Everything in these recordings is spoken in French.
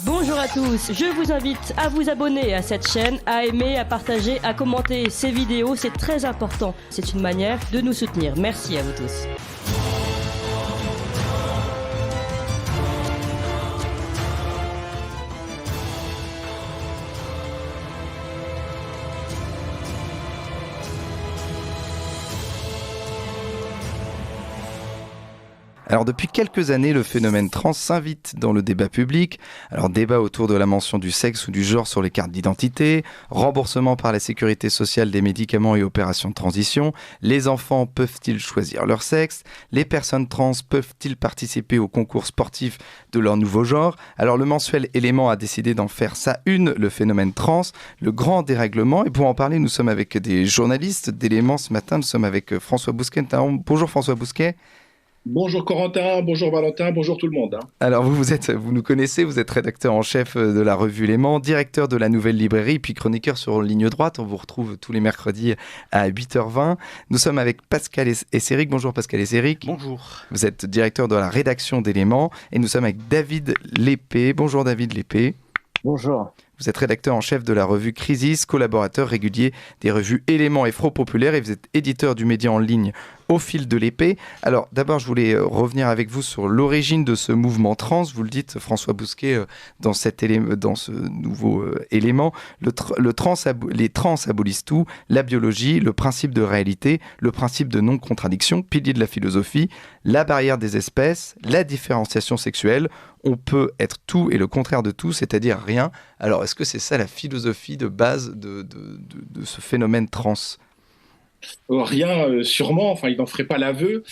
Bonjour à tous, je vous invite à vous abonner à cette chaîne, à aimer, à partager, à commenter ces vidéos, c'est très important. C'est une manière de nous soutenir. Merci à vous tous. Alors depuis quelques années, le phénomène trans s'invite dans le débat public. Alors débat autour de la mention du sexe ou du genre sur les cartes d'identité, remboursement par la sécurité sociale des médicaments et opérations de transition, les enfants peuvent-ils choisir leur sexe, les personnes trans peuvent-ils participer aux concours sportifs de leur nouveau genre. Alors le mensuel Élément a décidé d'en faire sa une, le phénomène trans, le grand dérèglement. Et pour en parler, nous sommes avec des journalistes d'Élément ce matin. Nous sommes avec François Bousquet. Bonjour François Bousquet. Bonjour Corentin, bonjour Valentin, bonjour tout le monde. Alors vous nous connaissez, vous êtes rédacteur en chef de la revue Léman, directeur de la Nouvelle Librairie, puis chroniqueur sur Ligne Droite. On vous retrouve tous les mercredis à 8h20. Nous sommes avec Pascal Esséric. Bonjour Pascal Esséric. Bonjour. Vous êtes directeur de la rédaction d'Éléments. Et nous sommes avec David Lépée. Bonjour David Lépée. Bonjour. Vous êtes rédacteur en chef de la revue Crisis, collaborateur régulier des revues Éléments et Front Populaire, et vous êtes éditeur du média en ligne Au fil de l'épée. Alors d'abord, je voulais revenir avec vous sur l'origine de ce mouvement trans. Vous le dites, François Bousquet, dans ce nouveau élément, les trans abolissent tout, la biologie, le principe de réalité, le principe de non-contradiction, pilier de la philosophie, la barrière des espèces, la différenciation sexuelle. On peut être tout et le contraire de tout, c'est-à-dire rien. Alors, est-ce que c'est ça la philosophie de base de ce phénomène trans ? Rien, sûrement, enfin, il n'en ferait pas l'aveu.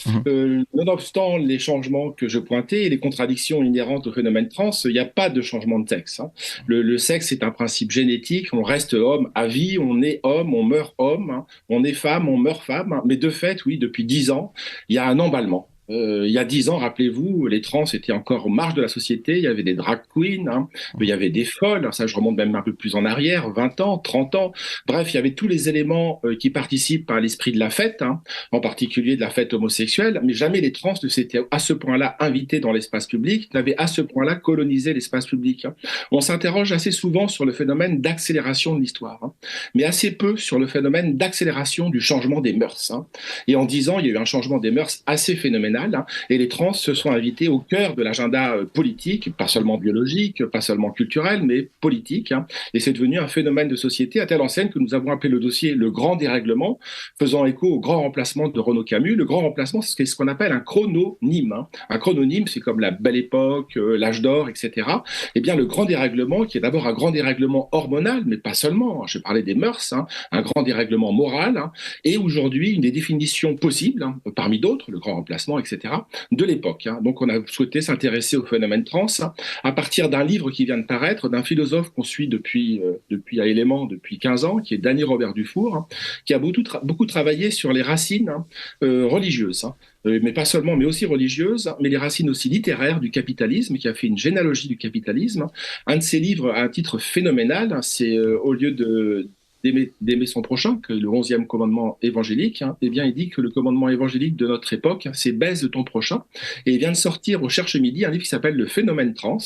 Nonobstant les changements que je pointais et les contradictions inhérentes au phénomène trans, il n'y a pas de changement de sexe. Le sexe est un principe génétique, on reste homme à vie, on est homme, on meurt homme, on est femme, on meurt femme. Mais de fait, oui, depuis 10 ans, il y a un emballement. Il y a 10 ans, rappelez-vous, les trans étaient encore aux marges de la société, il y avait des drag queens, il y avait des folles, ça je remonte même un peu plus en arrière, 20 ans, 30 ans, bref, il y avait tous les éléments qui participent à l'esprit de la fête, en particulier de la fête homosexuelle, mais jamais les trans ne s'étaient à ce point-là invités dans l'espace public, n'avaient à ce point-là colonisé l'espace public. On s'interroge assez souvent sur le phénomène d'accélération de l'histoire, mais assez peu sur le phénomène d'accélération du changement des mœurs. Et en 10 ans, il y a eu un changement des mœurs assez phénoménal. Et les trans se sont invités au cœur de l'agenda politique, pas seulement biologique, pas seulement culturel, mais politique. Et c'est devenu un phénomène de société à telle enseigne que nous avons appelé le dossier le grand dérèglement, faisant écho au grand remplacement de Renaud Camus. Le grand remplacement, c'est ce qu'on appelle un chrononyme. Un chrononyme, c'est comme la Belle Époque, l'Âge d'Or, etc. Eh bien, le grand dérèglement, qui est d'abord un grand dérèglement hormonal, mais pas seulement. Je parlais des mœurs, un grand dérèglement moral, et aujourd'hui une des définitions possibles, parmi d'autres, le grand remplacement, etc., de l'époque. Donc on a souhaité s'intéresser au phénomène trans à partir d'un livre qui vient de paraître, d'un philosophe qu'on suit depuis à Éléments, depuis 15 ans, qui est Dany Robert Dufour, qui a beaucoup travaillé sur les racines religieuses. Mais pas seulement, mais aussi religieuses, mais les racines aussi littéraires du capitalisme, qui a fait une généalogie du capitalisme. Un de ses livres a un titre phénoménal, c'est au lieu d'aimer son prochain, que le 11e commandement évangélique, eh bien, il dit que le commandement évangélique de notre époque, c'est baise de ton prochain. Et il vient de sortir au Cherche Midi un livre qui s'appelle Le phénomène trans,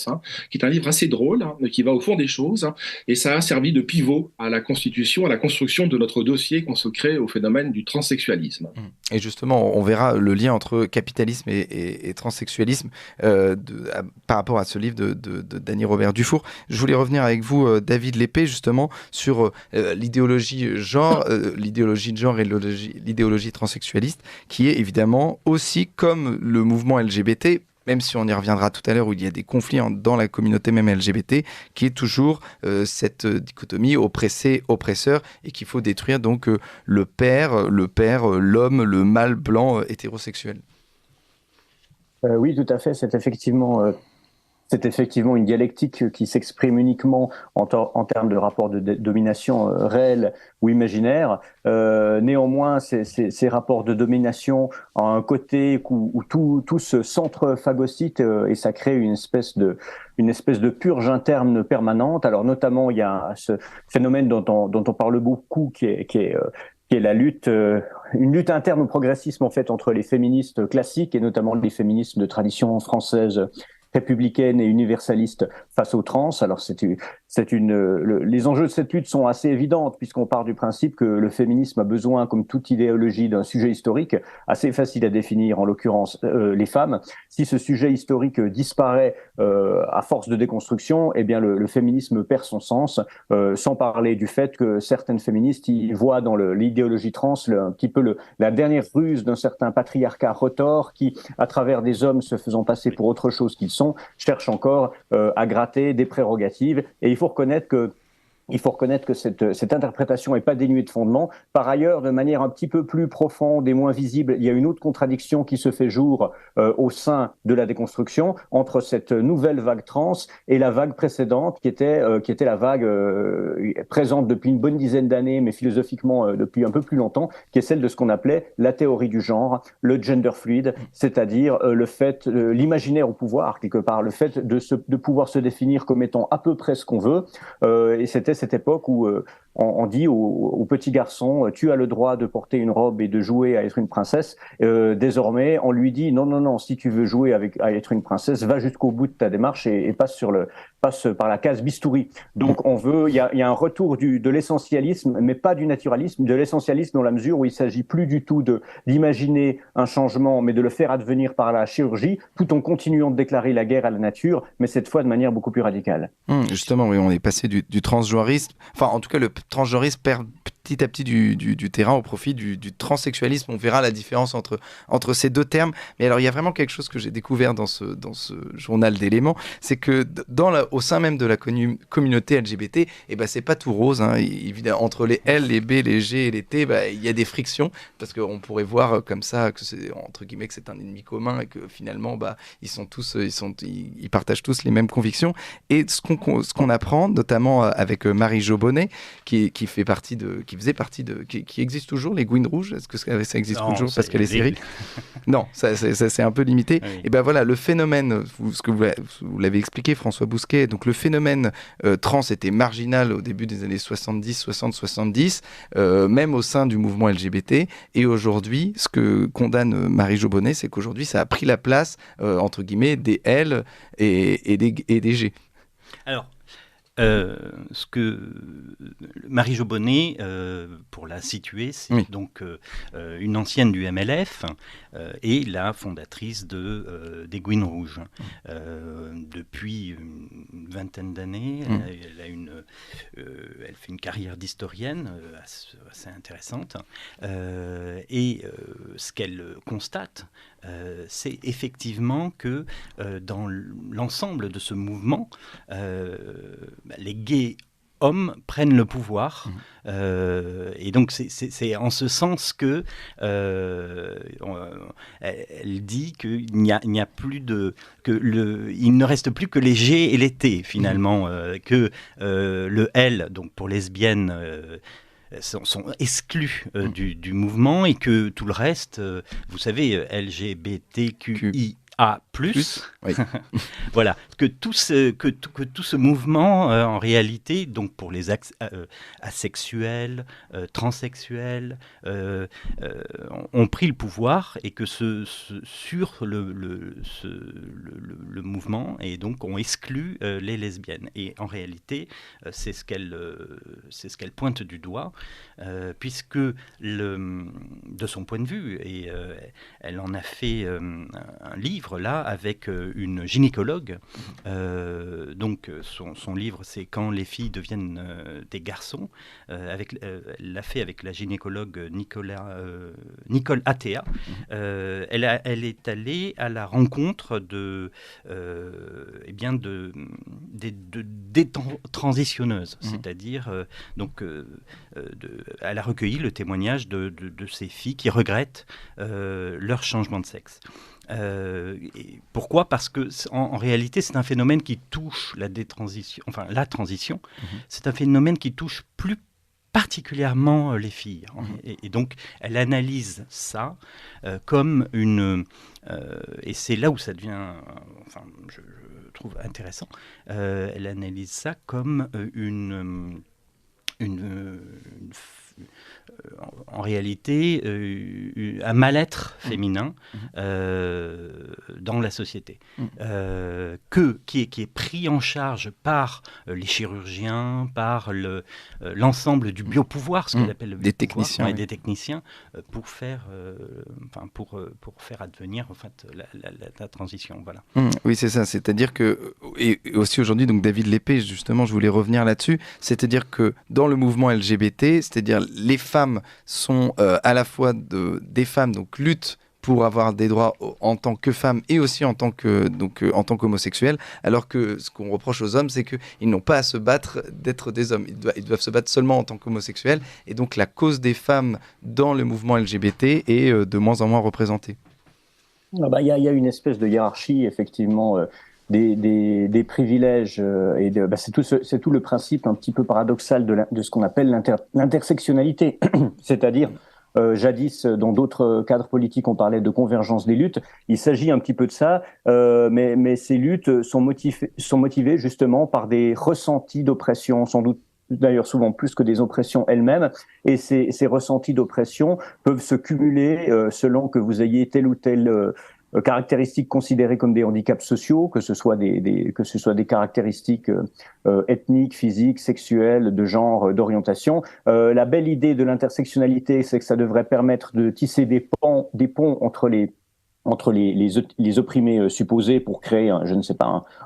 qui est un livre assez drôle, qui va au fond des choses, et ça a servi de pivot à la constitution, à la construction de notre dossier consacré au phénomène du transsexualisme. Et justement, on verra le lien entre capitalisme et transsexualisme par rapport à ce livre de Dany Robert Dufour. Je voulais revenir avec vous, David Lépée, justement, sur l'idéologie de genre et l'idéologie transsexualiste, qui est évidemment aussi comme le mouvement LGBT, même si on y reviendra tout à l'heure, où il y a des conflits dans la communauté même LGBT, qui est toujours cette dichotomie oppressé-oppresseur, et qu'il faut détruire donc le père, l'homme, le mâle blanc hétérosexuel. Oui, tout à fait, c'est effectivement une dialectique qui s'exprime uniquement en termes de rapport de domination réel ou imaginaire. Néanmoins, ces rapports de domination ont un côté où tout se centre-phagocyte et ça crée une espèce de purge interne permanente. Alors notamment, il y a ce phénomène dont on parle beaucoup, qui est la lutte, une lutte interne au progressisme en fait entre les féministes classiques et notamment les féministes de tradition française républicaine et universaliste face aux trans. Alors les enjeux de cette lutte sont assez évidents puisqu'on part du principe que le féminisme a besoin, comme toute idéologie, d'un sujet historique assez facile à définir, en l'occurrence les femmes. Si ce sujet historique disparaît à force de déconstruction, eh bien le féminisme perd son sens, sans parler du fait que certaines féministes y voient dans l'idéologie trans un petit peu la dernière ruse d'un certain patriarcat retors qui, à travers des hommes se faisant passer pour autre chose qu'ils sont, cherche encore à gratter des prérogatives. Et il faut reconnaître que cette interprétation n'est pas dénuée de fondement. Par ailleurs, de manière un petit peu plus profonde et moins visible, il y a une autre contradiction qui se fait jour au sein de la déconstruction entre cette nouvelle vague trans et la vague précédente qui était la vague présente depuis une bonne dizaine d'années, mais philosophiquement depuis un peu plus longtemps, qui est celle de ce qu'on appelait la théorie du genre, le gender fluid, c'est-à-dire le fait, l'imaginaire au pouvoir, quelque part, le fait de pouvoir se définir comme étant à peu près ce qu'on veut. Et c'était cette époque où on dit au petit garçon, tu as le droit de porter une robe et de jouer à être une princesse. Désormais, on lui dit non, si tu veux jouer à être une princesse, va jusqu'au bout de ta démarche et passe par la case bistouri. Donc il y a un retour de l'essentialisme, mais pas du naturalisme, de l'essentialisme dans la mesure où il s'agit plus du tout d'imaginer un changement, mais de le faire advenir par la chirurgie, tout en continuant de déclarer la guerre à la nature, mais cette fois de manière beaucoup plus radicale. Justement, oui, on est passé du transgenrisme, enfin en tout cas le transgenrisme perd petit à petit du terrain au profit du transsexualisme. On verra la différence entre ces deux termes. Mais alors, il y a vraiment quelque chose que j'ai découvert dans ce journal d'éléments, c'est que au sein même de la communauté LGBT, c'est pas tout rose. Hein. Évidemment, entre les L, les B, les G et les T, il y a des frictions, parce qu'on pourrait voir comme ça que c'est, entre guillemets, que c'est un ennemi commun et que finalement, ils partagent tous les mêmes convictions. Et ce qu'on apprend, notamment avec Marie-Jo Bonnet, qui faisait partie qui existe toujours, les Gouines Rouges. Est-ce que ça existe toujours parce qu'elle est série? Non, ça c'est un peu limité. Oui. Et voilà, le phénomène, ce que vous l'avez expliqué, François Bousquet, donc le phénomène trans était marginal au début des années 70, même au sein du mouvement LGBT. Et aujourd'hui, ce que condamne Marie-Jo Bonnet, c'est qu'aujourd'hui, ça a pris la place, entre guillemets, des L et des G. Alors, ce que Marie-Jo Bonnet, pour la situer, c'est donc une ancienne du MLF et la fondatrice des Gouines Rouges. Depuis une vingtaine d'années, elle fait une carrière d'historienne assez intéressante. Et ce qu'elle constate, c'est effectivement que dans l'ensemble de ce mouvement, les gays hommes prennent le pouvoir. Et donc c'est en ce sens que elle dit qu'il n'y a plus il ne reste plus que les G et les T finalement, que le L, donc pour lesbiennes, sont exclus du mouvement, et que tout le reste, vous savez, LGBTQI plus. Oui. Voilà, que tout ce mouvement, en réalité, donc pour les asexuels, transsexuels, ont pris le pouvoir, et que sur le mouvement, et donc ont exclu les lesbiennes. Et en réalité, c'est ce qu'elle pointe du doigt, puisque de son point de vue, et elle en a fait un livre là avec une gynécologue. Donc son livre, c'est Quand les filles deviennent des garçons. Elle l'a fait avec la gynécologue Nicole Attea. Elle est allée à la rencontre des transitionneuses, c'est-à-dire elle a recueilli le témoignage de ces filles qui regrettent leur changement de sexe. Pourquoi ? Parce que en réalité, c'est un phénomène qui touche la transition. C'est un phénomène qui touche plus particulièrement les filles. Et donc, elle analyse ça comme et c'est là où ça devient, je trouve intéressant. Elle analyse ça comme une en réalité un mal-être féminin dans la société, qui est pris en charge par les chirurgiens, par l'ensemble du biopouvoir, ce qu'on appelle le biopouvoir, des techniciens, pour faire advenir en fait, la transition. Voilà. Oui, c'est ça. C'est-à-dire que, et aussi aujourd'hui, donc David Lépée, justement, je voulais revenir là-dessus, c'est-à-dire que dans le mouvement LGBT, c'est-à-dire les femmes sont à la fois des femmes, donc luttent pour avoir des droits en tant que femmes et aussi en tant qu'homosexuels, alors que ce qu'on reproche aux hommes, c'est qu'ils n'ont pas à se battre d'être des hommes. Ils doivent se battre seulement en tant qu'homosexuels, et donc la cause des femmes dans le mouvement LGBT est de moins en moins représentée. Il y a une espèce de hiérarchie, effectivement, des privilèges, c'est tout le principe un petit peu paradoxal de ce qu'on appelle l'intersectionnalité, c'est-à-dire jadis, dans d'autres cadres politiques, on parlait de convergence des luttes. Il s'agit un petit peu de ça, mais ces luttes sont motivées justement par des ressentis d'oppression, sans doute d'ailleurs souvent plus que des oppressions elles-mêmes. Et ces ressentis d'oppression peuvent se cumuler selon que vous ayez telle ou telle caractéristiques considérées comme des handicaps sociaux, que ce soit des caractéristiques ethniques, physiques, sexuelles, de genre, d'orientation. La belle idée de l'intersectionnalité, c'est que ça devrait permettre de tisser des ponts entre les opprimés supposés pour créer un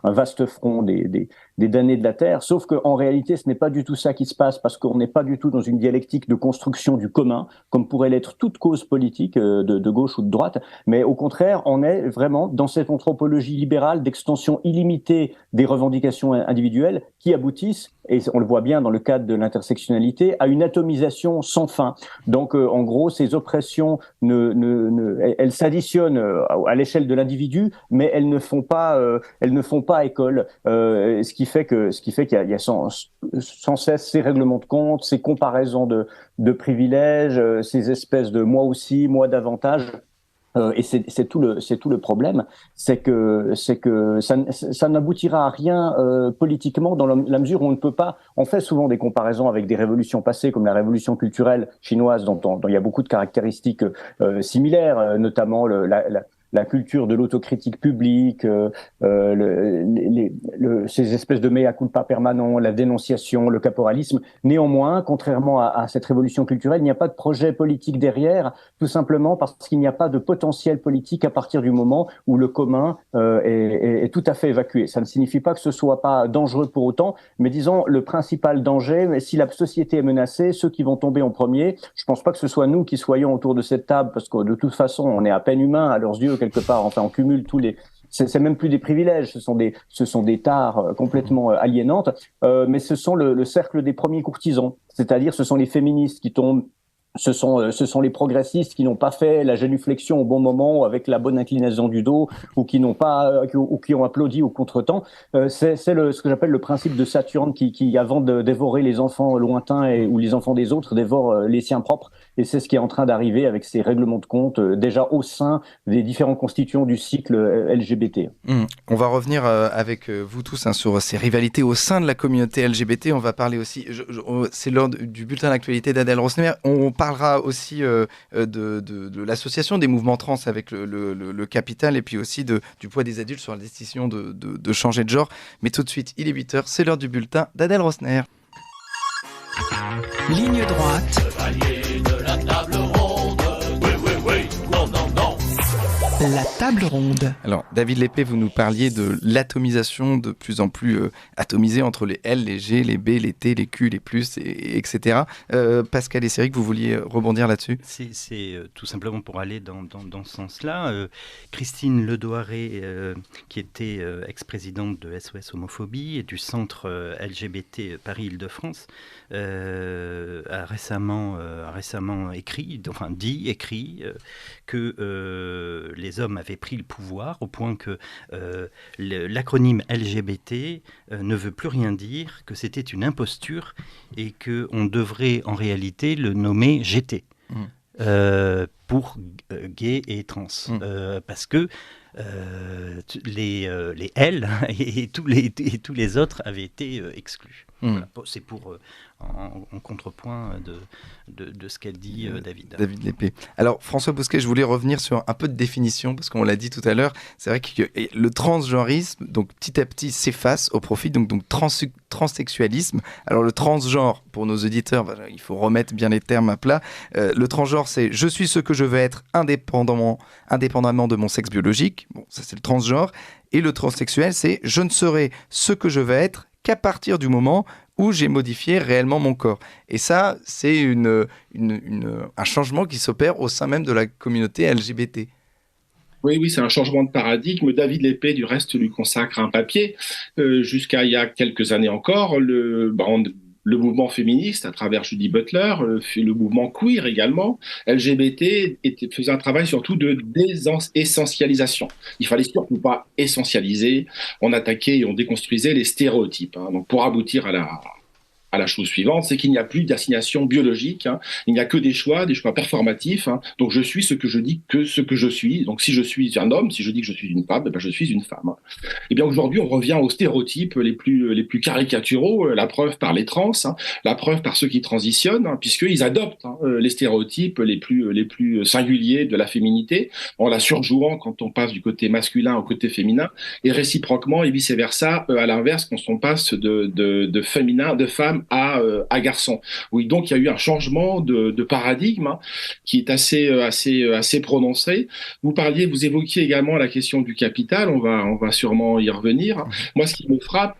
vaste front des damnés de la terre, sauf qu'en réalité ce n'est pas du tout ça qui se passe, parce qu'on n'est pas du tout dans une dialectique de construction du commun comme pourrait l'être toute cause politique de gauche ou de droite, mais au contraire on est vraiment dans cette anthropologie libérale d'extension illimitée des revendications individuelles qui aboutissent, et on le voit bien dans le cadre de l'intersectionnalité, à une atomisation sans fin. Donc en gros ces oppressions elles s'additionnent à l'échelle de l'individu, mais elles ne font pas école. Ce qui fait qu'il y a sans cesse ces règlements de compte, ces comparaisons de privilèges, ces espèces de moi aussi, moi davantage. Et c'est tout le problème, c'est que ça n'aboutira à rien politiquement, dans la mesure où on ne peut pas. On fait souvent des comparaisons avec des révolutions passées, comme la révolution culturelle chinoise, dont il y a beaucoup de caractéristiques similaires, notamment la culture de l'autocritique publique, ces espèces de mea culpa permanent, la dénonciation, le caporalisme. Néanmoins, contrairement à cette révolution culturelle, il n'y a pas de projet politique derrière, tout simplement parce qu'il n'y a pas de potentiel politique à partir du moment où le commun est tout à fait évacué. Ça ne signifie pas que ce soit pas dangereux pour autant, mais disons, le principal danger, si la société est menacée, ceux qui vont tomber en premier, je pense pas que ce soit nous qui soyons autour de cette table, parce que de toute façon, on est à peine humain à leurs yeux, quelque part. Enfin, on cumule c'est même plus des privilèges, ce sont des tares complètement aliénantes, mais ce sont le cercle des premiers courtisans, c'est-à-dire ce sont les féministes qui tombent. Ce sont les progressistes qui n'ont pas fait la génuflexion au bon moment, avec la bonne inclinaison du dos, ou qui ont applaudi au contretemps. C'est ce que j'appelle le principe de Saturne qui avant de dévorer les enfants lointains ou les enfants des autres, dévore les siens propres. Et c'est ce qui est en train d'arriver avec ces règlements de compte déjà au sein des différents constituants du cycle LGBT. On va revenir avec vous tous sur ces rivalités au sein de la communauté LGBT. On va parler aussi, c'est lors du bulletin d'actualité d'Adèle Rosner, on parlera aussi de l'association des mouvements trans avec le Capital, et puis aussi du poids des adultes sur la décision de changer de genre. Mais tout de suite, il est 8h, c'est l'heure du bulletin d'Adèle Rosner. Ligne droite. La table ronde. Alors, David Lépée, vous nous parliez de l'atomisation de plus en plus atomisée entre les L, les G, les B, les T, les Q, les plus, etc. Pascal et Céric, vous vouliez rebondir là-dessus ? C'est tout simplement pour aller dans ce sens-là. Christine Ledoiré, qui était ex-présidente de SOS Homophobie et du centre LGBT Paris-Île-de-France, a récemment écrit que les hommes avaient pris le pouvoir au point que l'acronyme LGBT ne veut plus rien dire, que c'était une imposture et qu'on devrait en réalité le nommer GT pour gay et trans. Parce que les L et tous les autres avaient été exclus. Voilà, c'est pour en contrepoint de ce qu'a dit David. David Lépée. Alors, François Bousquet, je voulais revenir sur un peu de définition, parce qu'on l'a dit tout à l'heure, c'est vrai que le transgenrisme, donc petit à petit, s'efface au profit donc transsexualisme. Alors, le transgenre, pour nos auditeurs, il faut remettre bien les termes à plat. Le transgenre, c'est « je suis ce que je veux être indépendamment de mon sexe biologique ». Bon, ça, c'est le transgenre. Et le transsexuel, c'est « je ne serai ce que je veux être qu'à partir du moment où j'ai modifié réellement mon corps ». Et ça, c'est un changement qui s'opère au sein même de la communauté LGBT. Oui, c'est un changement de paradigme. David Lépée, du reste, lui consacre un papier. Jusqu'à il y a quelques années encore, le mouvement féministe, à travers Judy Butler, le mouvement queer également, LGBT, faisait un travail surtout de désessentialisation. Il fallait surtout pas essentialiser. On attaquait et on déconstruisait les stéréotypes. Donc pour aboutir à la chose suivante, c'est qu'il n'y a plus d'assignation biologique, il n'y a que des choix performatifs. Donc je suis ce que je dis que ce que je suis. Donc si je suis un homme, si je dis que je suis une femme, je suis une femme. Et bien aujourd'hui, on revient aux stéréotypes les plus caricaturaux, la preuve par les trans, la preuve par ceux qui transitionnent, puisqu'ils adoptent les stéréotypes les plus singuliers de la féminité, en la surjouant quand on passe du côté masculin au côté féminin, et réciproquement et vice-versa, à l'inverse, quand on passe de féminin, de femme à garçon. Oui, donc il y a eu un changement de paradigme qui est assez prononcé. Vous évoquiez également la question du capital, on va sûrement y revenir. Moi, ce qui me frappe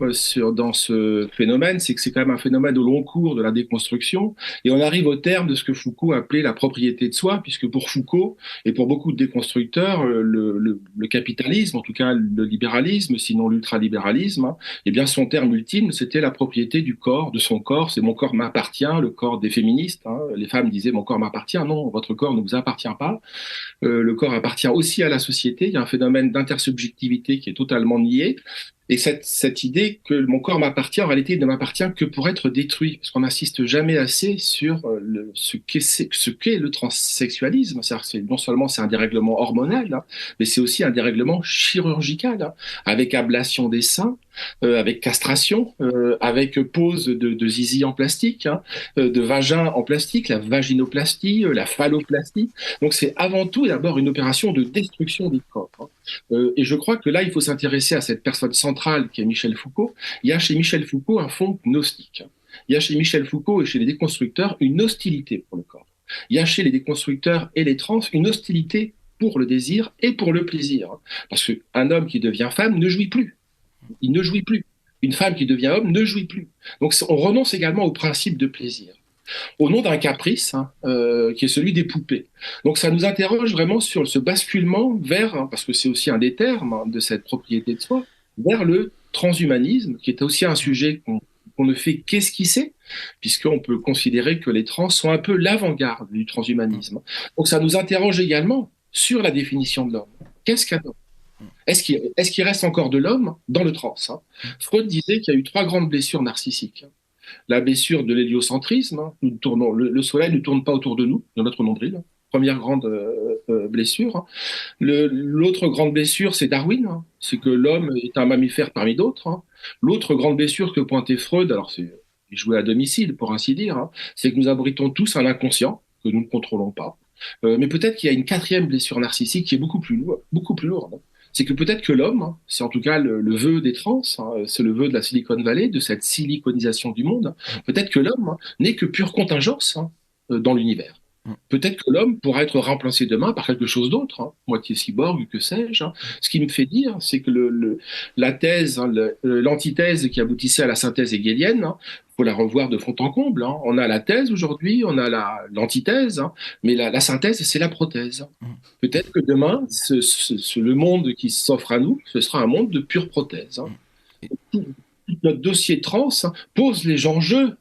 dans ce phénomène, c'est que c'est quand même un phénomène au long cours de la déconstruction, et on arrive au terme de ce que Foucault appelait la propriété de soi, puisque pour Foucault et pour beaucoup de déconstructeurs, le capitalisme, en tout cas le libéralisme, sinon l'ultralibéralisme, eh bien son terme ultime, c'était la propriété du corps, de son corps. C'est mon corps m'appartient, le corps des féministes. Les femmes disaient mon corps m'appartient. Non, votre corps ne vous appartient pas. Le corps appartient aussi à la société. Il y a un phénomène d'intersubjectivité qui est totalement nié. Et cette idée que mon corps m'appartient, en réalité, il ne m'appartient que pour être détruit, parce qu'on n'insiste jamais assez sur ce qu'est le transsexualisme. C'est-à-dire non seulement c'est un dérèglement hormonal, mais c'est aussi un dérèglement chirurgical, avec ablation des seins, avec castration, avec pose de zizi en plastique, de vagin en plastique, la vaginoplastie, la phalloplastie. Donc c'est avant tout d'abord une opération de destruction des corps. Et je crois que là, il faut s'intéresser à cette personne centrale qui est Michel Foucault. Il y a chez Michel Foucault un fond gnostique. Il y a chez Michel Foucault et chez les déconstructeurs une hostilité pour le corps. Il y a chez les déconstructeurs et les trans une hostilité pour le désir et pour le plaisir. Parce qu'un homme qui devient femme ne jouit plus. Il ne jouit plus. Une femme qui devient homme ne jouit plus. Donc on renonce également au principe de plaisir, au nom d'un caprice qui est celui des poupées. Donc ça nous interroge vraiment sur ce basculement vers, parce que c'est aussi un des termes de cette propriété de soi, vers le transhumanisme, qui est aussi un sujet qu'on ne fait qu'esquisser, puisqu'on peut considérer que les trans sont un peu l'avant-garde du transhumanisme. Donc ça nous interroge également sur la définition de l'homme. Qu'est-ce qu'un homme ? Est-ce qu'il reste encore de l'homme dans le trans ? Freud disait qu'il y a eu 3 grandes blessures narcissiques. La blessure de l'héliocentrisme, le soleil ne tourne pas autour de nous, de notre nombril. Première grande blessure. L'autre grande blessure, c'est Darwin, c'est que l'homme est un mammifère parmi d'autres. L'autre grande blessure que pointait Freud, alors c'est joué à domicile pour ainsi dire, c'est que nous abritons tous un inconscient que nous ne contrôlons pas. Mais peut-être qu'il y a une 4e blessure narcissique qui est beaucoup plus lourde. C'est que peut-être que l'homme, c'est en tout cas le vœu des trans, c'est le vœu de la Silicon Valley, de cette siliconisation du monde, peut-être que l'homme n'est que pure contingence dans l'univers. Peut-être que l'homme pourra être remplacé demain par quelque chose d'autre, moitié cyborg, que sais-je. Ce qui me fait dire, c'est que la thèse, l'antithèse qui aboutissait à la synthèse hegelienne, faut la revoir de fond en comble. On a la thèse aujourd'hui, on a l'antithèse, mais la synthèse, c'est la prothèse. Peut-être que demain, le monde qui s'offre à nous, ce sera un monde de pure prothèse. Tout notre dossier trans pose les enjeux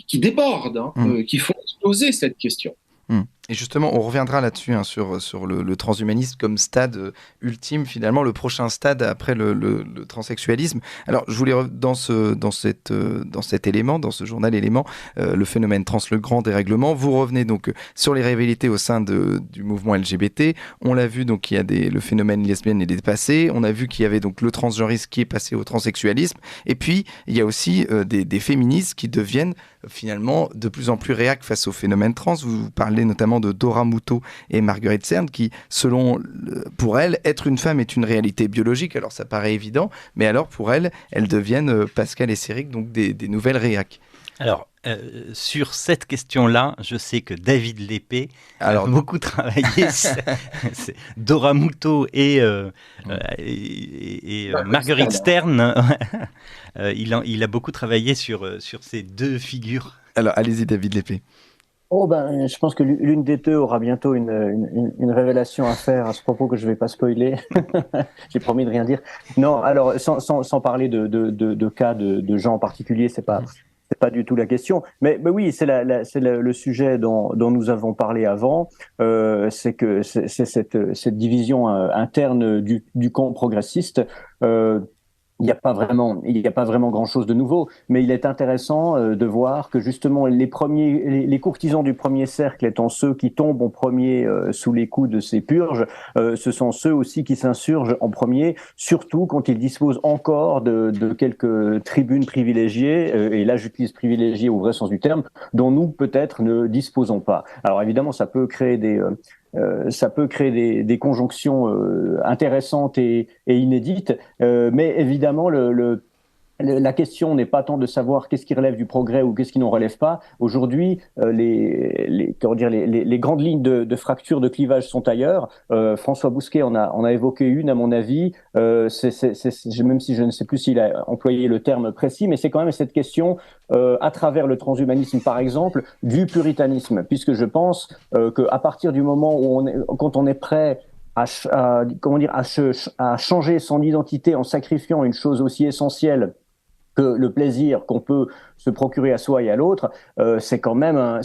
qui débordent, qui font exploser cette question. Et justement, on reviendra là-dessus, hein, sur le transhumanisme comme stade ultime, finalement, le prochain stade après le transsexualisme. Alors, je voulais, dans cet élément, dans ce journal élément, le phénomène trans, le grand dérèglement, vous revenez donc sur les rivalités au sein du mouvement LGBT. On l'a vu, donc, il y a le phénomène lesbienne est dépassé. On a vu qu'il y avait donc le transgenrisme qui est passé au transsexualisme. Et puis, il y a aussi des féministes qui deviennent finalement de plus en plus réac face au phénomène trans. Vous parlez notamment de Dora Muto et Marguerite Cern qui, pour elles, être une femme est une réalité biologique. Alors ça paraît évident, mais alors pour elles deviennent Pascal et Céric, donc des nouvelles réac. Alors, sur cette question-là, je sais que David Lépée a beaucoup travaillé. Dora Muto et Marguerite Stern, il a beaucoup travaillé sur ces deux figures. Alors, allez-y, David Lépée. Je pense que l'une des deux aura bientôt une révélation à faire à ce propos que je ne vais pas spoiler. J'ai promis de rien dire. Non, alors, sans parler de cas de gens en particulier, c'est pas du tout la question. Mais oui, c'est le sujet dont nous avons parlé avant. C'est que c'est cette division interne du camp progressiste. Il n'y a pas vraiment grand-chose de nouveau, mais il est intéressant de voir que justement les courtisans du premier cercle étant ceux qui tombent en premier sous les coups de ces purges, ce sont ceux aussi qui s'insurgent en premier, surtout quand ils disposent encore de quelques tribunes privilégiées, et là j'utilise privilégiées au vrai sens du terme, dont nous peut-être ne disposons pas. Alors évidemment, ça peut créer des conjonctions intéressantes et inédites, mais évidemment la question n'est pas tant de savoir qu'est-ce qui relève du progrès ou qu'est-ce qui n'en relève pas. Aujourd'hui, les grandes lignes de fracture, de clivage sont ailleurs. François Bousquet en a évoqué une, à mon avis. Même si je ne sais plus s'il a employé le terme précis, mais c'est quand même cette question, à travers le transhumanisme, par exemple, du puritanisme, puisque je pense qu'à partir du moment où quand on est prêt à changer son identité en sacrifiant une chose aussi essentielle que le plaisir qu'on peut se procurer à soi et à l'autre, c'est quand même un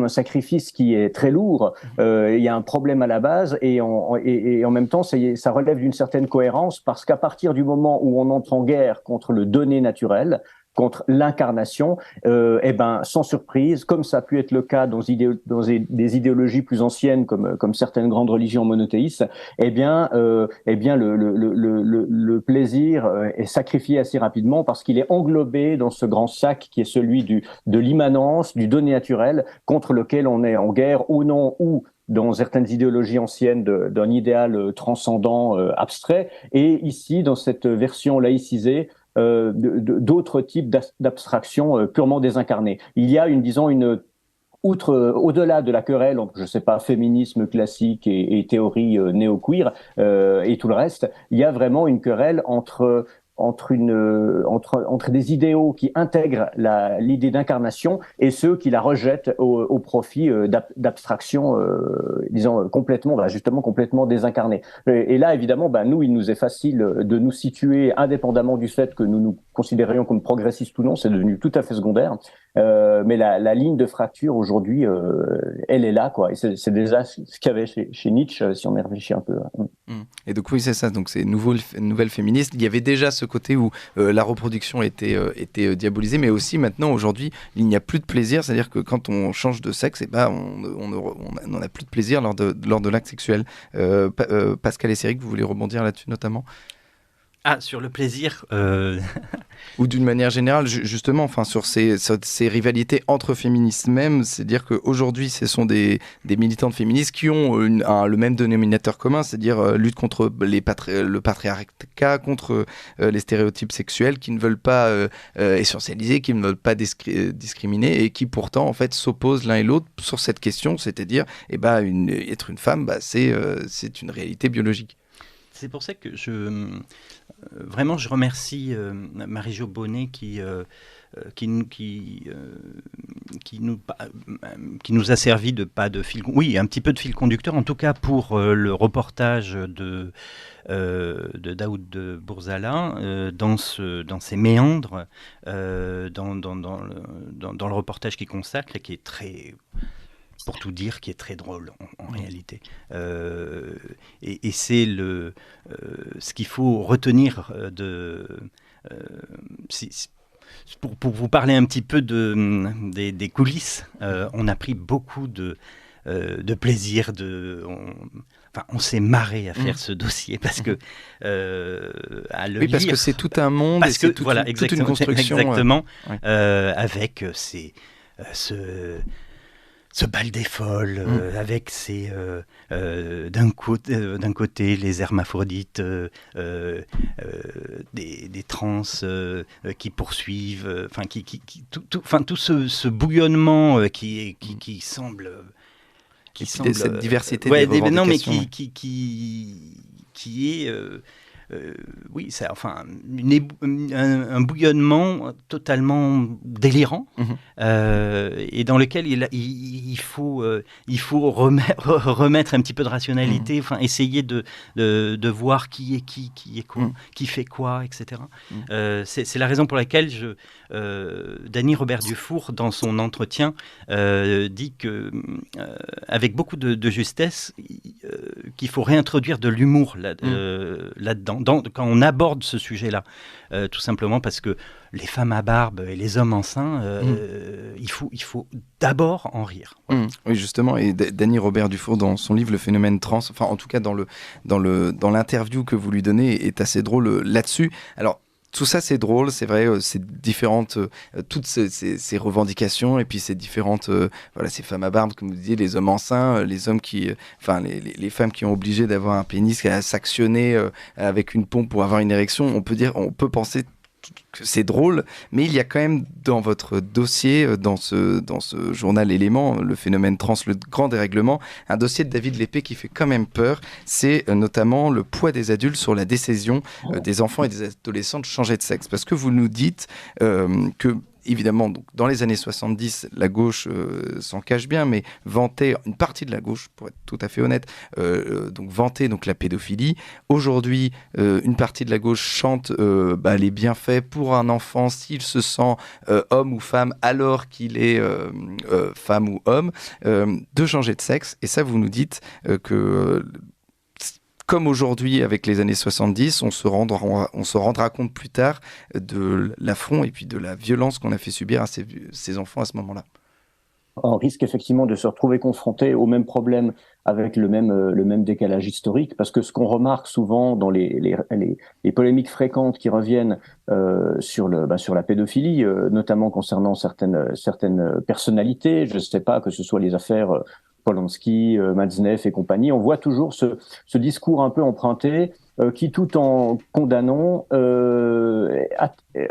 sacrifice qui est très lourd. Il y a un problème à la base et en même temps, ça relève d'une certaine cohérence parce qu'à partir du moment où on entre en guerre contre le donné naturel, contre l'incarnation, sans surprise, comme ça a pu être le cas dans des idéologies plus anciennes, comme certaines grandes religions monothéistes, le plaisir est sacrifié assez rapidement parce qu'il est englobé dans ce grand sac qui est celui de l'immanence, du donné naturel, contre lequel on est en guerre ou non, ou dans certaines idéologies anciennes d'un idéal transcendant, abstrait, et ici, dans cette version laïcisée, d'autres types d'abstractions purement désincarnées. Il y a au-delà de la querelle entre, je sais pas, féminisme classique et théorie néo-queer et tout le reste, il y a vraiment une querelle entre des idéaux qui intègrent l'idée d'incarnation et ceux qui la rejettent au profit d'abstractions, disons, justement complètement désincarnées. Et là, évidemment, nous, il nous est facile de nous situer indépendamment du fait que nous nous considérions comme progressistes ou non, c'est devenu tout à fait secondaire. Mais la ligne de fracture aujourd'hui, elle est là, quoi. Et c'est déjà ce qu'il y avait chez Nietzsche, si on y réfléchit un peu. Et donc oui, c'est ça. Donc c'est nouvelle féministe. Il y avait déjà ce côté où la reproduction était diabolisée, mais aussi maintenant, aujourd'hui, il n'y a plus de plaisir. C'est-à-dire que quand on change de sexe, on n'en a plus de plaisir lors de l'acte sexuel. Pascal et Céric, vous voulez rebondir là-dessus notamment ? Sur le plaisir Ou d'une manière générale, justement, sur ces rivalités entre féministes même, c'est-à-dire qu'aujourd'hui, ce sont des militantes féministes qui ont le même dénominateur commun, c'est-à-dire lutte contre le patriarcat, contre les stéréotypes sexuels, qui ne veulent pas essentialiser, qui ne veulent pas discriminer, et qui pourtant, en fait, s'opposent l'un et l'autre sur cette question, c'est-à-dire, être une femme, c'est une réalité biologique. C'est pour ça que je remercie Marie-Jo Bonnet qui nous a servi un petit peu de fil conducteur, en tout cas pour le reportage de Daoud Bourzala dans ses méandres, dans le reportage qu'il consacre et qui est très pour tout dire, qui est très drôle en réalité. Et c'est ce qu'il faut retenir pour vous parler un petit peu des coulisses. On a pris beaucoup de plaisir, on s'est marré à faire ce dossier parce que à le lire, parce que c'est tout un monde, et c'est toute une construction. Exactement, avec ce bal des folles, avec d'un côté les hermaphrodites, des trans qui poursuivent, tout ce bouillonnement qui semble... cette diversité des revendications. Non, mais qui est... oui, c'est un bouillonnement totalement délirant, et dans lequel il faut remettre un petit peu de rationalité, essayer de voir qui est quoi, qui fait quoi, etc. C'est la raison pour laquelle Dany Robert Dufour, dans son entretien, dit que, avec beaucoup de justesse, qu'il faut réintroduire de l'humour là-dedans. Quand on aborde ce sujet-là, tout simplement parce que les femmes à barbe et les hommes enceints, il faut d'abord en rire. Voilà. Oui, justement, et Dany Robert Dufour, dans son livre Le phénomène trans, enfin en tout cas dans l'interview que vous lui donnez, est assez drôle là-dessus. Alors, tout ça, c'est drôle, c'est vrai, c'est différentes, toutes ces revendications, et puis ces différentes, ces femmes à barbe, comme vous disiez, les hommes enceints, les hommes les femmes qui ont obligé d'avoir un pénis à s'actionner avec une pompe pour avoir une érection. On peut penser que c'est drôle, mais il y a quand même dans votre dossier, dans ce journal Élément, le phénomène trans, le grand dérèglement, un dossier de David Lépée qui fait quand même peur. C'est notamment le poids des adultes sur la décision des enfants et des adolescents de changer de sexe. Parce que vous nous dites que évidemment, donc, dans les années 70, la gauche s'en cache bien, mais vantait, une partie de la gauche, pour être tout à fait honnête, vantait la pédophilie. Aujourd'hui, une partie de la gauche chante les bienfaits pour un enfant s'il se sent homme ou femme, alors qu'il est femme ou homme, de changer de sexe. Et ça, vous nous dites que... comme aujourd'hui avec les années 70, on se rendra compte plus tard de l'affront et puis de la violence qu'on a fait subir à ces enfants à ce moment-là. On risque effectivement de se retrouver confronté au même problème avec le même décalage historique, parce que ce qu'on remarque souvent dans les polémiques fréquentes qui reviennent sur la pédophilie, notamment concernant certaines personnalités, je ne sais pas, que ce soit les affaires Polanski, Matzneff et compagnie, on voit toujours ce discours un peu emprunté qui, tout en condamnant,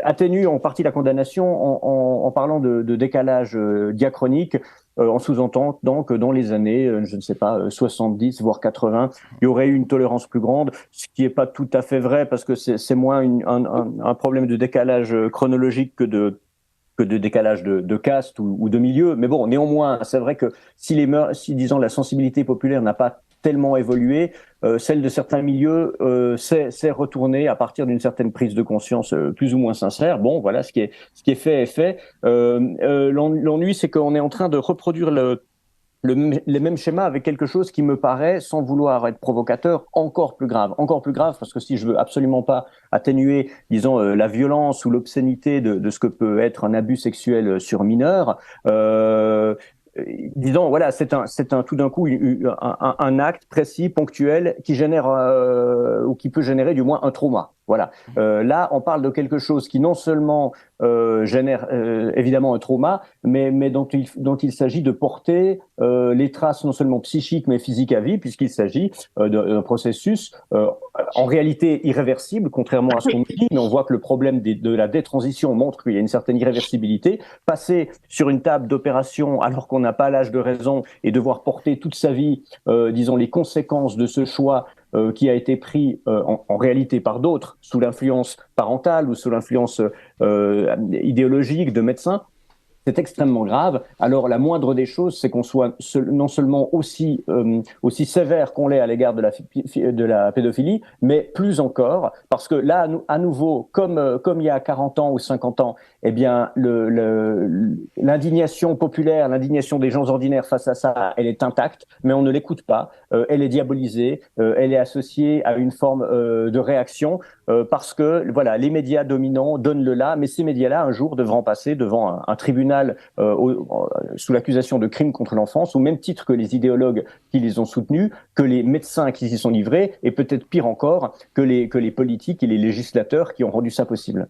atténue en partie la condamnation en parlant de décalage diachronique, en sous-entendant que dans les années, je ne sais pas, 70 voire 80, il y aurait eu une tolérance plus grande, ce qui n'est pas tout à fait vrai, parce que c'est moins un problème de décalage chronologique que de décalage de caste ou de milieu. Mais bon, néanmoins, c'est vrai que si disons, la sensibilité populaire n'a pas tellement évolué, celle de certains milieux s'est retournée à partir d'une certaine prise de conscience plus ou moins sincère. Bon, voilà, ce qui est fait est fait. L'ennui, c'est qu'on est en train de reproduire les mêmes schémas avec quelque chose qui me paraît, sans vouloir être provocateur, encore plus grave, parce que si je veux absolument pas atténuer, disons, la violence ou l'obscénité de ce que peut être un abus sexuel sur mineur, disons, voilà, c'est un tout d'un coup un acte précis, ponctuel, qui génère ou qui peut générer du moins un trauma. Voilà. Là, on parle de quelque chose qui non seulement génère évidemment un trauma, mais dont il s'agit de porter les traces non seulement psychiques mais physiques à vie, puisqu'il s'agit d'un processus en réalité irréversible, contrairement à ce qu'on dit. Mais on voit que le problème de la détransition montre qu'il y a une certaine irréversibilité. Passer sur une table d'opération alors qu'on n'a pas l'âge de raison et devoir porter toute sa vie, disons, les conséquences de ce choix qui a été pris en réalité par d'autres, sous l'influence parentale ou sous l'influence idéologique de médecins, c'est extrêmement grave. Alors la moindre des choses, c'est qu'on soit non seulement aussi sévère qu'on l'est à l'égard de la pédophilie, mais plus encore, parce que là, à nouveau, comme il y a 40 ans ou 50 ans, eh bien l'indignation populaire, l'indignation des gens ordinaires face à ça, elle est intacte, mais on ne l'écoute pas. Elle est diabolisée, elle est associée à une forme de réaction parce que voilà, les médias dominants donnent le là, mais ces médias-là un jour devront passer devant un tribunal sous l'accusation de crimes contre l'enfance, au même titre que les idéologues qui les ont soutenus, que les médecins qui s'y sont livrés, et peut-être pire encore, que les politiques et les législateurs qui ont rendu ça possible.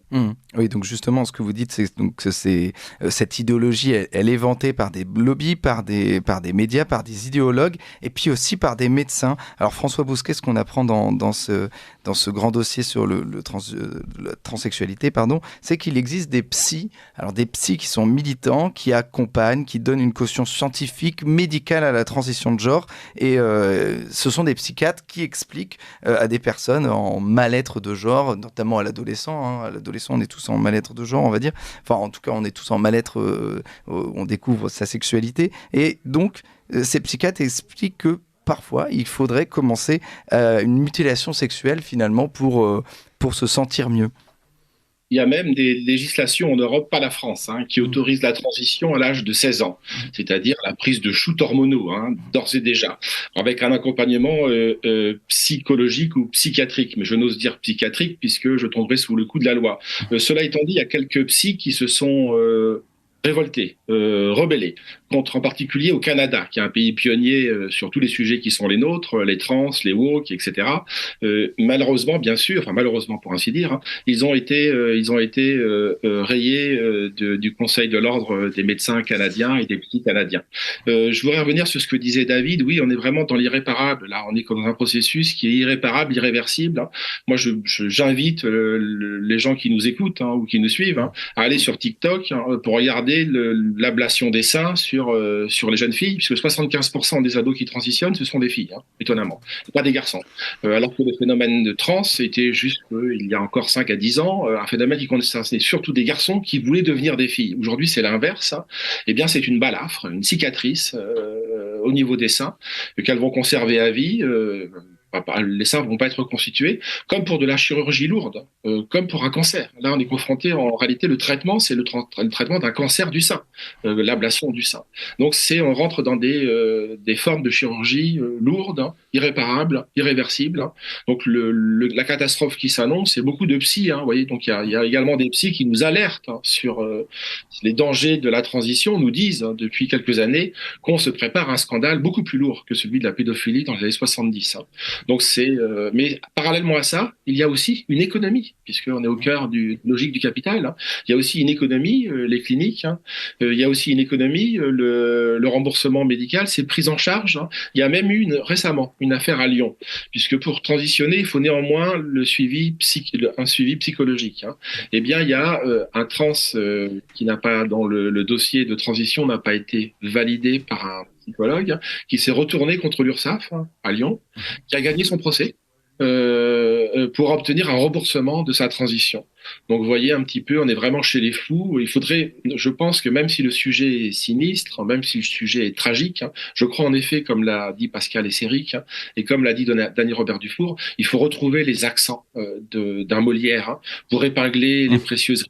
Oui, donc justement, ce que vous dites, c'est donc que cette idéologie, elle est vantée par des lobbies, par des médias, par des idéologues, et puis aussi par des médecins. Alors François Bousquet, ce qu'on apprend dans ce grand dossier sur la transsexualité, c'est qu'il existe des psys, alors des psys qui sont militants, qui accompagnent, qui donnent une caution scientifique, médicale à la transition de genre, et ce sont des psychiatres qui expliquent à des personnes en mal-être de genre, notamment à l'adolescent. À l'adolescent, on est tous en mal-être de genre, on va dire. Enfin, en tout cas, on est tous en mal-être, on découvre sa sexualité. Et donc, ces psychiatres expliquent que parfois, il faudrait commencer une mutilation sexuelle, finalement, pour se sentir mieux. Il y a même des législations en Europe, pas la France, qui autorisent la transition à l'âge de 16 ans, c'est-à-dire la prise de shoots hormonaux, d'ores et déjà, avec un accompagnement psychologique ou psychiatrique. Mais je n'ose dire psychiatrique puisque je tomberai sous le coup de la loi. Cela étant dit, il y a quelques psys qui se sont révoltés, rebellés, contre en particulier au Canada, qui est un pays pionnier sur tous les sujets qui sont les nôtres, les trans, les woke, etc. Malheureusement, bien sûr, enfin malheureusement pour ainsi dire, ils ont été rayés du Conseil de l'ordre des médecins canadiens et des psys canadiens. Je voudrais revenir sur ce que disait David. Oui, on est vraiment dans l'irréparable. Là, on est dans un processus qui est irréparable, irréversible. Moi, j'invite les gens qui nous écoutent ou qui nous suivent à aller sur TikTok pour regarder l'ablation des seins sur les jeunes filles, puisque 75% des ados qui transitionnent, ce sont des filles, étonnamment, et pas des garçons. Alors que le phénomène de trans était juste, il y a encore 5 à 10 ans, un phénomène qui concernait surtout des garçons qui voulaient devenir des filles. Aujourd'hui, c'est l'inverse. Eh bien, c'est une balafre, une cicatrice au niveau des seins, qu'elles vont conserver à vie. Les seins ne vont pas être reconstitués, comme pour de la chirurgie lourde, comme pour un cancer. Là, on est confronté, en réalité, le traitement, c'est le traitement d'un cancer du sein, l'ablation du sein. Donc, on rentre dans des formes de chirurgie lourdes, irréparables, irréversibles. Donc, la catastrophe qui s'annonce, c'est beaucoup de psys. Vous voyez, donc il y a également des psys qui nous alertent sur les dangers de la transition, nous disent depuis quelques années qu'on se prépare à un scandale beaucoup plus lourd que celui de la pédophilie dans les années 70. Donc mais parallèlement à ça, il y a aussi une économie, puisqu'on est au cœur logique du capital. Il y a aussi une économie, les cliniques. Il y a aussi une économie, le remboursement médical, c'est pris en charge. Il y a même eu récemment une affaire à Lyon, puisque pour transitionner, il faut néanmoins un suivi psychologique. Eh bien, il y a un trans qui n'a pas, dans le dossier de transition, n'a pas été validé par un psychologue, qui s'est retourné contre l'URSSAF à Lyon, qui a gagné son procès pour obtenir un remboursement de sa transition. Donc vous voyez un petit peu, on est vraiment chez les fous. Il faudrait, je pense que même si le sujet est sinistre, même si le sujet est tragique, je crois en effet, comme l'a dit Pascal Esséric, et comme l'a dit Dany Robert Dufour, il faut retrouver les accents d'un Molière pour épingler les précieuses,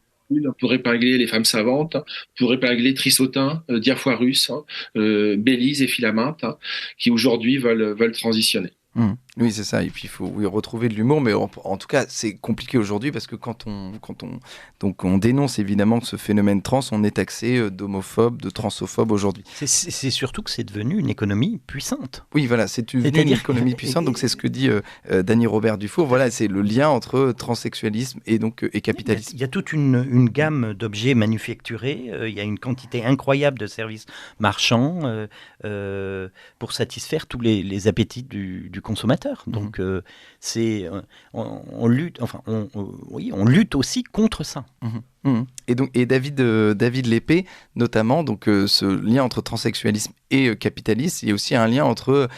pour épingler les femmes savantes, pour épingler Trissotin, Diafoirus, Bélise et Philaminte, qui aujourd'hui veulent transitionner. Oui, c'est ça. Et puis il faut retrouver de l'humour, mais en tout cas, c'est compliqué aujourd'hui parce que quand on dénonce évidemment ce phénomène trans, on est taxé d'homophobe, de transophobe aujourd'hui. C'est surtout que c'est devenu une économie puissante. Oui, voilà, c'est devenu une économie puissante. Donc c'est ce que dit Dany Robert Dufour. Voilà, c'est le lien entre transsexualisme et capitalisme. Il y a toute une gamme d'objets manufacturés. Il y a une quantité incroyable de services marchands pour satisfaire tous les appétits du consommateur. Donc on lutte aussi contre ça. Et David Lépée, notamment, donc ce lien entre transsexualisme et capitalisme, il y a aussi un lien entre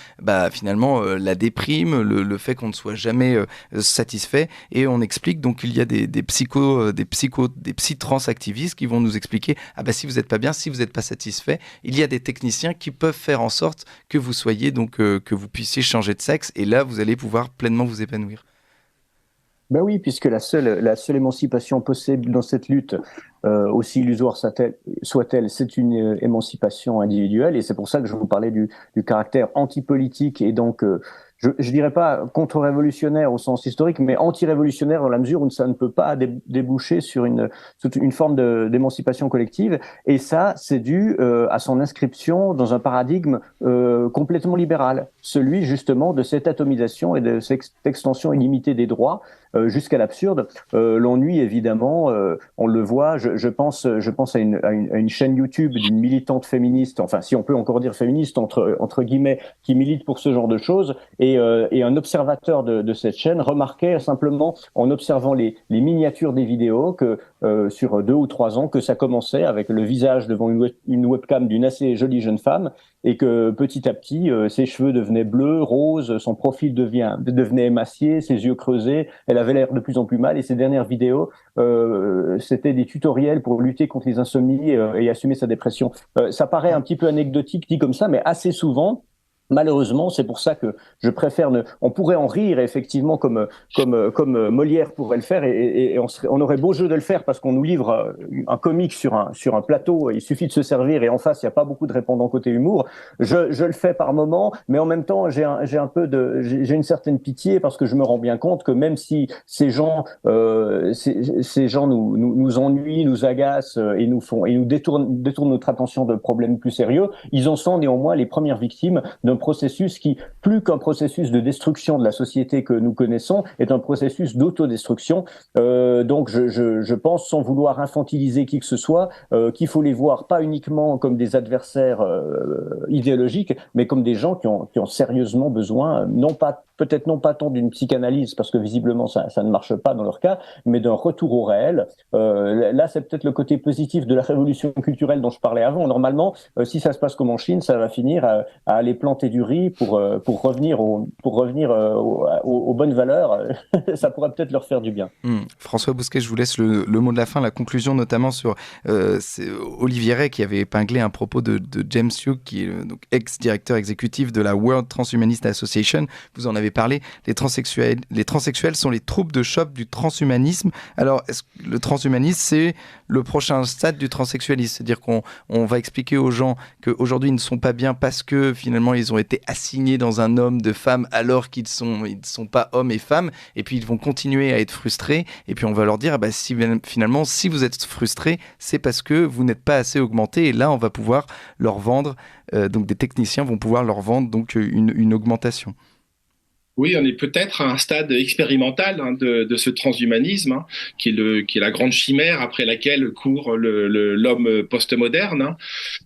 finalement la déprime, le fait qu'on ne soit jamais satisfait, et on explique donc qu'il y a des psy-trans activistes qui vont nous expliquer si vous n'êtes pas bien, si vous n'êtes pas satisfait, il y a des techniciens qui peuvent faire en sorte que vous soyez donc que vous puissiez changer de sexe, et là vous allez pouvoir pleinement vous épanouir. Ben oui, puisque la seule émancipation possible dans cette lutte, aussi illusoire soit-elle, c'est une émancipation individuelle, et c'est pour ça que je vous parlais du caractère antipolitique et donc je dirais pas contre-révolutionnaire au sens historique, mais anti-révolutionnaire dans la mesure où ça ne peut pas déboucher sur une forme d'émancipation collective. Et ça, c'est dû à son inscription dans un paradigme complètement libéral, celui justement de cette atomisation et de cette extension illimitée des droits jusqu'à l'absurde. L'ennui, évidemment, on le voit. Je pense à une chaîne YouTube d'une militante féministe, enfin si on peut encore dire féministe entre guillemets, qui milite pour ce genre de choses. Et un observateur de cette chaîne remarquait simplement, en observant les miniatures des vidéos, que sur 2 ou 3 ans, que ça commençait avec le visage devant une webcam d'une assez jolie jeune femme, et que petit à petit, ses cheveux devenaient bleus, roses, son profil devenait émacié, ses yeux creusés, elle avait l'air de plus en plus mal, et ses dernières vidéos, c'était des tutoriels pour lutter contre les insomnies et assumer sa dépression. Ça paraît un petit peu anecdotique dit comme ça, mais assez souvent, malheureusement, c'est pour ça que je préfère on pourrait en rire effectivement comme Molière pourrait le faire, et on aurait beau jeu de le faire parce qu'on nous livre un comique sur un plateau, il suffit de se servir et en face il n'y a pas beaucoup de répondants côté humour. Je le fais par moment, mais en même temps j'ai une certaine pitié parce que je me rends bien compte que même si ces gens nous ennuient, nous agacent et nous détournent notre attention de problèmes plus sérieux, ils en sont néanmoins les premières victimes d'un processus qui, plus qu'un processus de destruction de la société que nous connaissons, est un processus d'autodestruction. Donc je pense, sans vouloir infantiliser qui que ce soit, qu'il faut les voir pas uniquement comme des adversaires idéologiques, mais comme des gens qui ont sérieusement besoin, peut-être non pas tant d'une psychanalyse, parce que visiblement ça ne marche pas dans leur cas, mais d'un retour au réel. Là, c'est peut-être le côté positif de la révolution culturelle dont je parlais avant. Normalement, si ça se passe comme en Chine, ça va finir à aller planter du riz pour revenir aux bonnes valeurs. Ça pourrait peut-être leur faire du bien. François Bousquet, je vous laisse le mot de la fin, la conclusion notamment sur Olivier Rey qui avait épinglé un propos de James Hughes, qui est donc ex-directeur exécutif de la World Transhumanist Association. Vous en avez parlé, les transsexuels sont les troupes de choc du transhumanisme. Alors, est-ce que le transhumanisme, c'est le prochain stade du transsexualisme? C'est-à-dire qu'on va expliquer aux gens qu'aujourd'hui, ils ne sont pas bien parce que finalement, ils ont été assignés dans un homme de femme alors qu'ils ne sont pas hommes et femmes, et puis ils vont continuer à être frustrés, et puis on va leur dire, finalement, si vous êtes frustrés, c'est parce que vous n'êtes pas assez augmenté, et là, on va pouvoir leur vendre, donc des techniciens vont pouvoir leur vendre donc une augmentation. Oui, on est peut-être à un stade expérimental de ce transhumanisme, qui est la grande chimère après laquelle court l'homme postmoderne.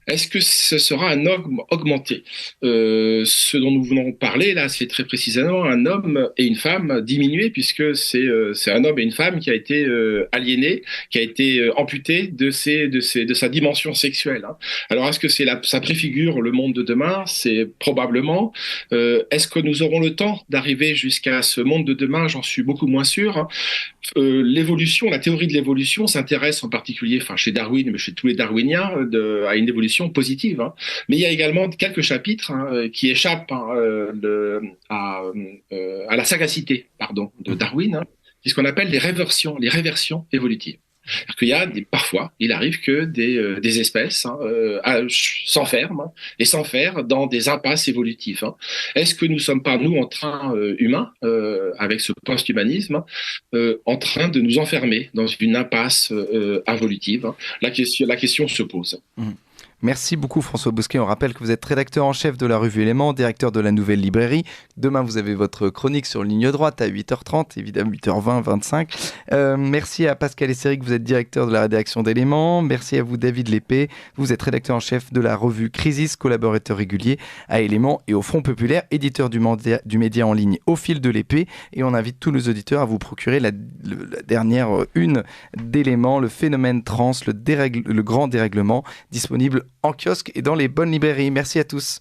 Est-ce que ce sera un homme augmenté? Ce dont nous venons parler là, c'est très précisément un homme et une femme diminués, puisque c'est un homme et une femme qui a été aliéné, qui a été amputé de sa dimension sexuelle. Alors, est-ce que ça préfigure le monde de demain? C'est probablement. Est-ce que nous aurons le temps d'arriver jusqu'à ce monde de demain? J'en suis beaucoup moins sûr. L'évolution, la théorie de l'évolution s'intéresse en particulier, chez Darwin, mais chez tous les darwiniens, à une évolution positive. Mais il y a également quelques chapitres qui échappent à la sagacité, de Darwin, qui est ce qu'on appelle les réversions évolutives. C'est-à-dire qu'il y a parfois, il arrive que des espèces s'enferment dans des impasses évolutives. Est-ce que nous ne sommes pas, nous, en train, humains, avec ce post-humanisme, en train de nous enfermer dans une impasse évolutive? La question se pose. Merci beaucoup François Bousquet. On rappelle que vous êtes rédacteur en chef de la revue Éléments, directeur de la Nouvelle Librairie. Demain, vous avez votre chronique sur Ligne Droite à 8h30, évidemment 8h20, 25. Merci à Pascal Esséric, vous êtes directeur de la rédaction d'Éléments. Merci à vous David Lépée, vous êtes rédacteur en chef de la revue Crisis, collaborateur régulier à Éléments et au Front Populaire, éditeur du média en ligne Au fil de l'épée. Et on invite tous nos auditeurs à vous procurer la dernière une d'Éléments, le phénomène trans, le grand dérèglement, disponible en kiosque et dans les bonnes librairies. Merci à tous.